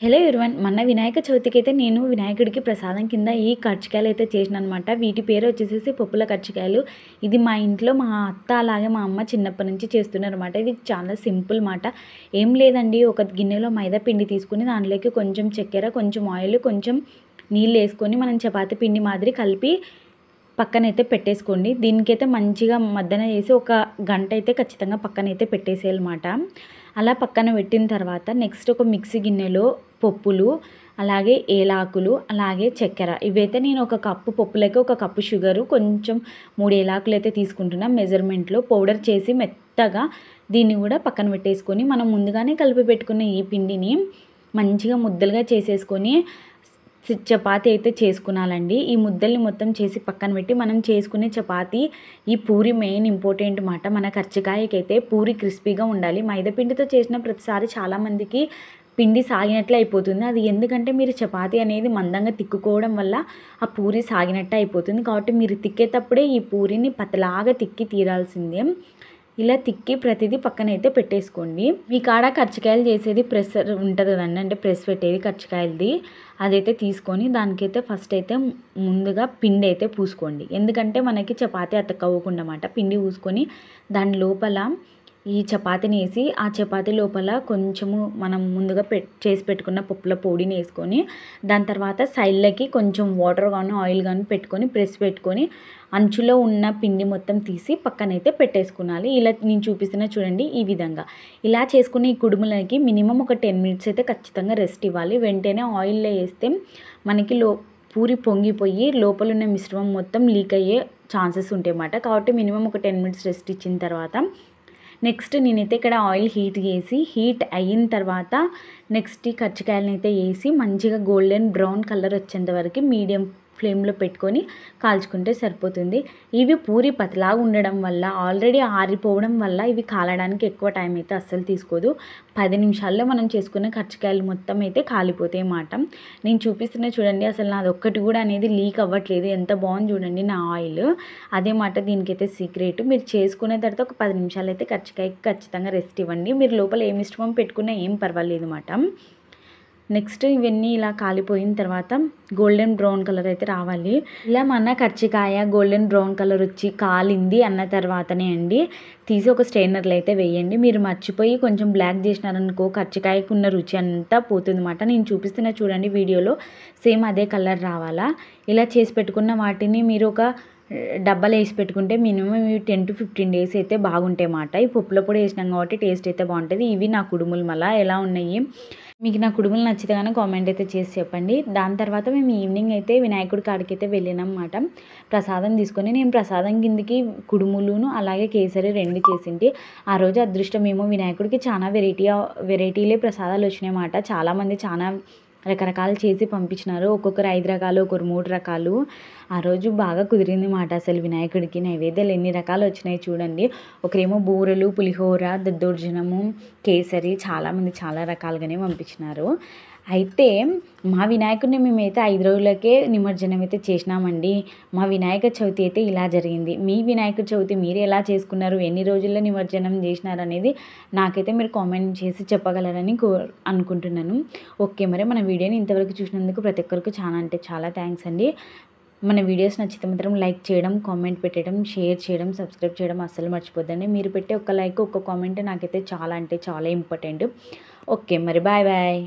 Hello everyone మొన్న వినాయక చవితికి అయితే నేను వినాయకుడికి ప్రసాదం కింద ఈ కర్జికాయలు అయితే చేసిననమాట. వీటి పేరు వచ్చేసేసి పప్పుల కర్జికాయలు. ఇది మా ఇంట్లో మా అత్త అలాగే మా అమ్మ చిన్నప్పటి నుంచి చేస్తున్నారన్నమాట. ఇది చాలా సింపుల్ మాట. ఏం లేదండి, ఒక గిన్నెలో మైదా పిండి తీసుకుని దాంట్లోకి కొంచెం చక్కెర, కొంచెం ఆయిల్, కొంచెం నీళ్ళు వేసుకొని మనం చపాతీ పిండి మాదిరి కలిపి పక్కనైతే పెట్టేసుకోండి. దీనికైతే మంచిగా మద్దన చేసి ఒక గంట అయితే ఖచ్చితంగా పక్కనైతే పెట్టేసేయాలన్నమాట. అలా పక్కన పెట్టిన తర్వాత నెక్స్ట్ ఒక మిక్సీ గిన్నెలో పప్పులు, అలాగే ఏలాకులు, అలాగే చక్కెర, ఇవైతే నేను ఒక కప్పు పప్పులకి ఒక కప్పు షుగరు, కొంచెం 3 ఏలాకులు అయితే తీసుకుంటున్నా మెజర్మెంట్లో. పౌడర్ చేసి మెత్తగా దీన్ని కూడా పక్కన పెట్టేసుకొని మనం ముందుగానే కలిపి పెట్టుకున్న ఈ పిండిని మంచిగా ముద్దలుగా చేసేసుకొని చపాతీ అయితే చేసుకున్నాలండి. ఈ ముద్దల్ని మొత్తం చేసి పక్కన పెట్టి మనం చేసుకునే చపాతీ ఈ పూరి మెయిన్ ఇంపార్టెంట్ మాట. మన కర్జికాయకైతే పూరి క్రిస్పీగా ఉండాలి. మైదాపిండితో చేసిన ప్రతిసారి చాలామందికి పిండి సాగినట్లు అయిపోతుంది. అది ఎందుకంటే మీరు చపాతీ అనేది మందంగా తిక్కుకోవడం వల్ల ఆ పూరి సాగినట్టు అయిపోతుంది. కాబట్టి మీరు తిక్కేటప్పుడే ఈ పూరిని పతలాగా తిక్కి తీరాల్సిందే. ఇలా తిక్కి ప్రతిదీ పక్కనైతే పెట్టేసుకోండి. మీ కాడ కర్జికాయలు చేసేది ప్రెస్ ఉంటుంది కదండి, అంటే ప్రెస్ పెట్టేది కర్జికాయలది, అదైతే తీసుకొని దానికైతే ఫస్ట్ అయితే ముందుగా పిండి అయితే పూసుకోండి. ఎందుకంటే మనకి చపాతీ అతకవ్వకుండా అన్నమాట. పిండి పూసుకొని దాని లోపల ఈ చపాతీని వేసి ఆ చపాతీ లోపల కొంచెము మనం ముందుగా చేసి పెట్టుకున్న పప్పుల పొడిని వేసుకొని దాని తర్వాత సైడ్లకి కొంచెం వాటర్ కానీ ఆయిల్ కానీ పెట్టుకొని ప్రెస్ పెట్టుకొని అంచులో ఉన్న పిండి మొత్తం తీసి పక్కనైతే పెట్టేసుకున్నాలి. ఇలా నేను చూపిస్తున్నా చూడండి, ఈ విధంగా. ఇలా చేసుకునే ఈ కుడుములకి మినిమం ఒక 10 మినిట్స్ అయితే ఖచ్చితంగా రెస్ట్ ఇవ్వాలి. వెంటనే ఆయిల్లో వేస్తే మనకి పూరి పొంగిపోయి లోపల ఉన్న మిశ్రమం మొత్తం లీక్ అయ్యే ఛాన్సెస్ ఉంటాయి అన్నమాట. కాబట్టి మినిమం ఒక 10 మినిట్స్ రెస్ట్ ఇచ్చిన తర్వాత నెక్స్ట్ నేనైతే ఇక్కడ ఆయిల్ హీట్ అయిన తర్వాత నెక్స్ట్ ఈ కర్జికాయలను అయితే వేసి మంచిగా గోల్డెన్ బ్రౌన్ కలర్ వచ్చేంత వరకు మీడియం ఫ్లేమ్లో పెట్టుకొని కాల్చుకుంటే సరిపోతుంది. ఇవి పూరి పతలాగా ఉండడం వల్ల, ఆల్రెడీ ఆరిపోవడం వల్ల ఇవి కాలడానికి ఎక్కువ టైం అయితే అస్సలు తీసుకోదు. 10 నిమిషాల్లో మనం చేసుకున్న కర్జికాయలు మొత్తం అయితే కాలిపోతాయి అన్నమాట. నేను చూపిస్తున్నా చూడండి, అసలు నాది ఒక్కటి కూడా అనేది లీక్ అవ్వట్లేదు. ఎంత బాగుంది చూడండి నా ఆయిల్. అదే మాట దీనికైతే సీక్రెట్. మీరు చేసుకునే తర్వాత ఒక 10 నిమిషాలు అయితే కర్జికాయకి ఖచ్చితంగా రెస్ట్ ఇవ్వండి. మీరు లోపల ఏ మిశ్రమం పెట్టుకున్నా ఏం పర్వాలేదు అన్నమాట. నెక్స్ట్ ఇవన్నీ ఇలా కాలిపోయిన తర్వాత గోల్డెన్ బ్రౌన్ కలర్ అయితే రావాలి. ఇలా మన కర్జికాయ గోల్డెన్ బ్రౌన్ కలర్ వచ్చి కాలింది అన్న తర్వాతనే అండి తీసి ఒక స్ట్రైనర్లో అయితే వేయండి. మీరు మర్చిపోయి కొంచెం బ్లాక్ చేసినారనుకో కర్జికాయకు ఉన్న రుచి అంతా పోతుంది అన్నమాట. నేను చూపిస్తున్నా చూడండి వీడియోలో, సేమ్ అదే కలర్ రావాలా. ఇలా చేసి పెట్టుకున్న వాటిని మీరు ఒక డబ్బాలు వేసి పెట్టుకుంటే మినిమం ఇవి 10 to 15 డేస్ అయితే బాగుంటాయి అన్నమాట. ఈ పప్పుల పొడి వేసినాం కాబట్టి టేస్ట్ అయితే బాగుంటుంది. ఇవి నా కుడుములు మళ్ళీ ఎలా ఉన్నాయి, మీకు నా కుడుములు నచ్చితే కానీ కామెంట్ అయితే చేసి చెప్పండి. దాని తర్వాత మేము ఈవినింగ్ అయితే వినాయకుడి కాడికి అయితే వెళ్ళినాం అన్నమాట. ప్రసాదం తీసుకొని నేను ప్రసాదం కిందకి కుడుములును అలాగే కేసరి 2 చేసింటి. ఆ రోజు అదృష్టం ఏమో వినాయకుడికి చాలా వెరైటీలే ప్రసాదాలు వచ్చినాయి అన్నమాట. చాలామంది చాలా రకరకాలు చేసి పంపించినారు. ఒక్కొక్కరు 5 రకాలు, ఒకరు 3 రకాలు. ఆ రోజు బాగా కుదిరింది మాట. అసలు వినాయకుడికి నైవేద్యాలు ఎన్ని రకాలు వచ్చినాయి చూడండి. ఒకరేమో బూరెలు, పులిహోర, దద్దోజనము, కేసరి, చాలామంది చాలా రకాలుగానే పంపించినారు. అయితే మా వినాయకుడిని మేమైతే 5 రోజులకే నిమజ్జనం అయితే చేసినామండి. మా వినాయక చవితి అయితే ఇలా జరిగింది. మీ వినాయక చవితి మీరు ఎలా చేసుకున్నారు, ఎన్ని రోజుల్లో నిమజ్జనం చేసినారు అనేది నాకైతే మీరు కామెంట్ చేసి చెప్పగలరని అనుకుంటున్నాను. ఓకే, మరి మన వీడియోని ఇంతవరకు చూసినందుకు ప్రతి ఒక్కరికి చాలా అంటే చాలా థ్యాంక్స్ అండి. మన వీడియోస్ నచ్చితే మాత్రం లైక్ చేయడం, కామెంట్ పెట్టడం, షేర్ చేయడం, సబ్స్క్రైబ్ చేయడం అస్సలు మర్చిపోద్దండి. మీరు పెట్టే ఒక లైక్, ఒక కామెంట్ నాకైతే చాలా అంటే చాలా ఇంపార్టెంట్. ఓకే మరి బాయ్ బాయ్.